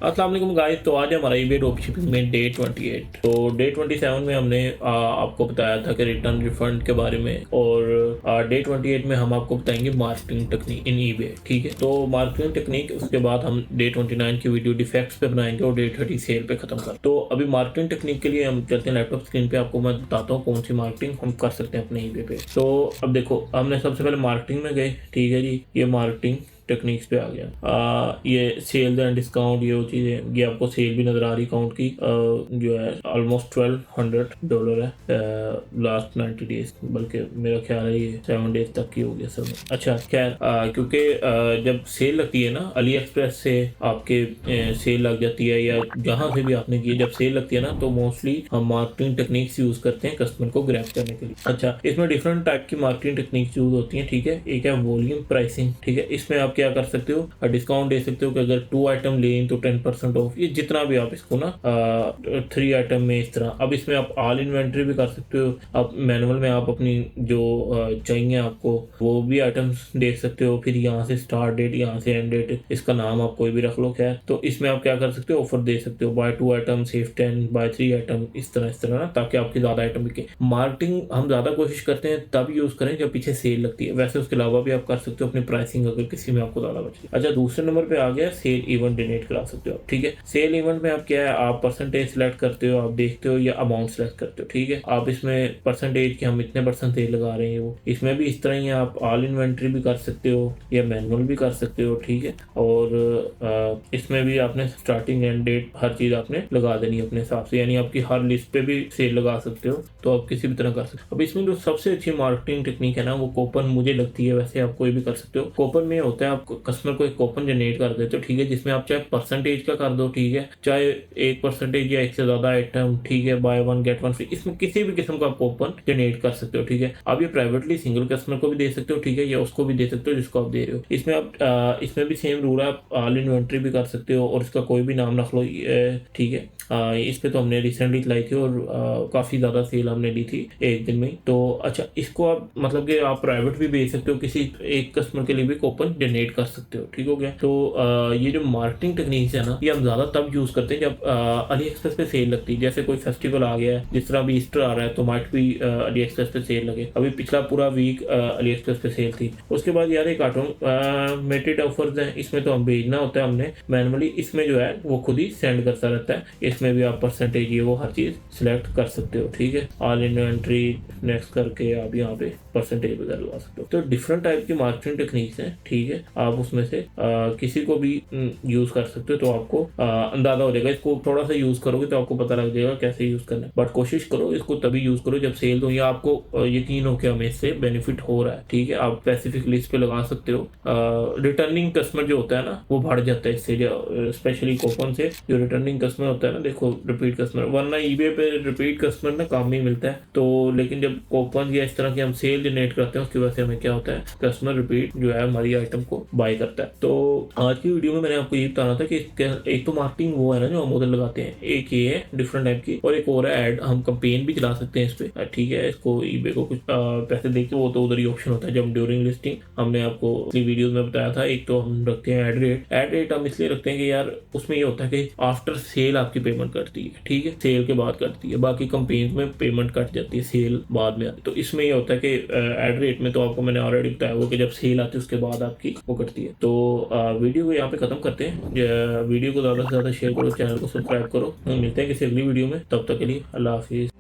अस्सलाम वालेकुम गाइस। तो आज हमारा ईबे ड्रॉपशिपिंग में डे 28। तो डे 27 में हमने आपको बताया था कि रिटर्न रिफंड के बारे में, और डे 28 में हम आपको बताएंगे मार्केटिंग टेक्निक इन ईबे। ठीक है, तो मार्केटिंग टेक्निक उसके बाद हम डे 29 की वीडियो डिफेक्ट्स पे बनाएंगे और डे 30 सेल पे खत्म कर। तो अभी मार्केटिंग टेक्निक के लिए हम चलते हैं लैपटॉप स्क्रीन पे। आपको मैं बताता हूँ कौन सी मार्केटिंग हम कर सकते हैं अपने ईबे पे। तो अब देखो, हमने सबसे पहले मार्केटिंग में गए। ठीक है जी, ये मार्केटिंग टेक्निक्स पे आ गया। ये सेल्स एंड डिस्काउंट, ये वो चीज़ें, ये आपको सेल भी नज़र आ रही अकाउंट की, जो है ऑलमोस्ट $1200 है लास्ट 90 डेज, बल्कि मेरा ख्याल है ये 7 डेज तक की हो गया सब। अच्छा खैर, क्योंकि जब सेल लगती है ना अली एक्सप्रेस से, आपके सेल लग जाती है या जहाँ से भी आपने की, जब सेल लगती है ना तो मोस्टली हम मार्केटिंग टेक्निक्स यूज़ करते हैं कस्टमर को ग्रैब करने के लिए। अच्छा, इसमें डिफरेंट टाइप की मार्केटिंग टेक्निक्स यूज़ होती हैं। ठीक है, एक है वॉल्यूम प्राइसिंग। ठीक है, इसमें आप क्या कर सकते हो, डिस्काउंट दे सकते हो कि अगर 2 आइटम लें तो 10% ऑफ, ये जितना भी आप इसको ना 3 आइटम में इस तरह। अब इसमें आप ऑल इन्वेंट्री भी कर सकते हो। आप मैनुअल में आप अपनी जो चाहिए आपको वो भी आइटम्स देख सकते हो। फिर यहाँ से स्टार्ट डेट, यहाँ से एंड डेट, इसका नाम आप कोई भी रख लो। खैर, तो इसमें आप क्या कर सकते हो, ऑफर दे सकते हो, buy 2 item save 10, buy 3 item, इस तरह ना, ताकि आपकी ज़्यादा आइटम बिके। मार्केटिंग हम ज़्यादा कोशिश करते हैं तब यूज़ करें जब पीछे सेल लगती है। वैसे उसके अलावा भी आप कर सकते हो अपनी प्राइसिंग अगर किसी में आपको ज़्यादा बचे। अच्छा, दूसरे नंबर पे आ गया सेल इवेंट जनरेट करा सकते हो। ठीक है, सेल इवेंट में आप क्या है, आप परसेंटेज सेलेक्ट करते हो, आप देखते हो, या अमाउंट सेलेक्ट करते हो। ठीक है, आप इसमें परसेंटेज की हम इतने परसेंट सेल लगा रहे हैं, वो इसमें भी इस तरह ही आप ऑल इन्वेंट्री भी कर सकते हो या मैनुअल भी कर सकते हो। ठीक है, और इसमें भी आपने स्टार्टिंग एंड डेट हर चीज़ आपने लगा देनी है अपने हिसाब से, यानी आपकी हर लिस्ट पे भी सेल लगा सकते हो, तो आप किसी भी तरह कर सकते हो। अब इसमें जो सबसे अच्छी मार्केटिंग टेक्निक है ना, वो कूपन मुझे लगती है। वैसे आप कोई भी कर सकते हो। कूपन में होता है, आप कस्टमर को एक कूपन जनरेट कर देते हो। ठीक है, जिसमें आप चाहे परसेंटेज का कर दो, ठीक है, चाहे 1% या एक से ज्यादा आइटम, ठीक है, बाय 1 गेट 1 फ्री, इसमें किसी भी किस्म का कूपन जनरेट कर सकते हो। ठीक है, आप ये प्राइवेटली सिंगल कस्टमर को भी दे सकते हो, ठीक है, या उसको भी दे सकते हो जिसको आप दे रहे हो। इसमें आप इसमें भी सेम रूल है, आप ऑल इन्वेंट्री भी कर सकते हो और इसका कोई भी नाम रख लो। ठीक है, इस पे तो हमने रिसेंटली चलाई थी और काफ़ी ज़्यादा सेल हमने ली थी एक दिन में। तो अच्छा, इसको आप मतलब कि आप प्राइवेट भी भेज सकते हो, किसी एक कस्टमर के लिए भी कूपन जनरेट कर सकते हो। ठीक हो गया। तो ये जो मार्केटिंग टेक्निक्स है ना, ये हम ज़्यादा तब यूज़ करते हैं जब अली एक्सप्रेस पे सेल लगती है। जैसे कोई फेस्टिवल आ गया है, जिस तरह अभी ईस्टर आ रहा है, तो माइट भी अली एक्सप्रेस पे सेल लगे। अभी पिछला पूरा वीक अली एक्सप्रेस पे सेल थी। उसके बाद यार एक ऑटोमेटेड ऑफर्स हैं, इसमें तो हम भेजना होता है हमने मैनुअली, इसमें जो है वो खुद ही सेंड करता रहता है। इसमें भी आप परसेंटेज ये वो हर चीज़ सिलेक्ट कर सकते हो। ठीक है, ऑल इन्वेंट्री नेक्स्ट करके आप यहाँ पे परसेंटेज वगैरह लगा सकते हो। तो डिफरेंट टाइप की मार्केटिंग टेक्निक्स हैं। ठीक है, आप उसमें से किसी को भी यूज़ कर सकते हो, तो आपको अंदाजा हो जाएगा। इसको थोड़ा सा यूज़ करोगे तो आपको पता लग जाएगा कैसे यूज़ करना है, बट कोशिश करो इसको तभी यूज़ करो जब सेल हो, या आपको यकीन हो कि हमें इससे बेनिफिट हो रहा है। ठीक है, आप स्पेसिफिक लिस्ट पे लगा सकते हो। रिटर्निंग कस्टमर जो होता है ना, वो बढ़ जाता है इससे, स्पेशली कूपन से। जो रिटर्निंग कस्टमर होता है ना, देखो रिपीट कस्टमर, वरना ईबे पे रिपीट कस्टमर ना काम नहीं मिलता है। तो लेकिन जब कूपन या इस तरह की हम सेल जनरेट करते हैं, उसकी वजह से हमें क्या होता है, कस्टमर रिपीट जो है हमारी आइटम को बाय करता है। तो आज की वीडियो में मैंने आपको ये बताना था कि एक तो मार्केटिंग वो है ना जो हम उधर लगाते हैं, एक ये है डिफरेंट टाइप की, और एक और है ऐड। हम कंपेन भी चला सकते हैं इस पे। ठीक है, इसको ईबे को कुछ पैसे देके, वो तो उधर ही ऑप्शन होता है जब ड्यूरिंग लिस्टिंग। हमने आपको पिछली वीडियोस में बताया था। एक तो हम रखते हैं ऐड रेट। ऐड रेट हम इसलिए रखते हैं कि यार उसमें ये होता है कि आफ्टर सेल आपकी पेमेंट कटती है। ठीक है, सेल के बाद कटती है, बाकी कंपेन में पेमेंट कट जाती है, सेल बाद में आती है। तो इसमें ये होता है कि ऐड रेट में तो आपको मैंने ऑलरेडी बताया वो कि जब सेल आती है उसके बाद आपकी वो कटती है। तो वीडियो को यहाँ पे खत्म करते हैं। वीडियो को ज़्यादा से ज़्यादा शेयर करो, चैनल को सब्सक्राइब करो। मिलते हैं किसी अगली वीडियो में, तब तक के लिए अल्लाह हाफिज़।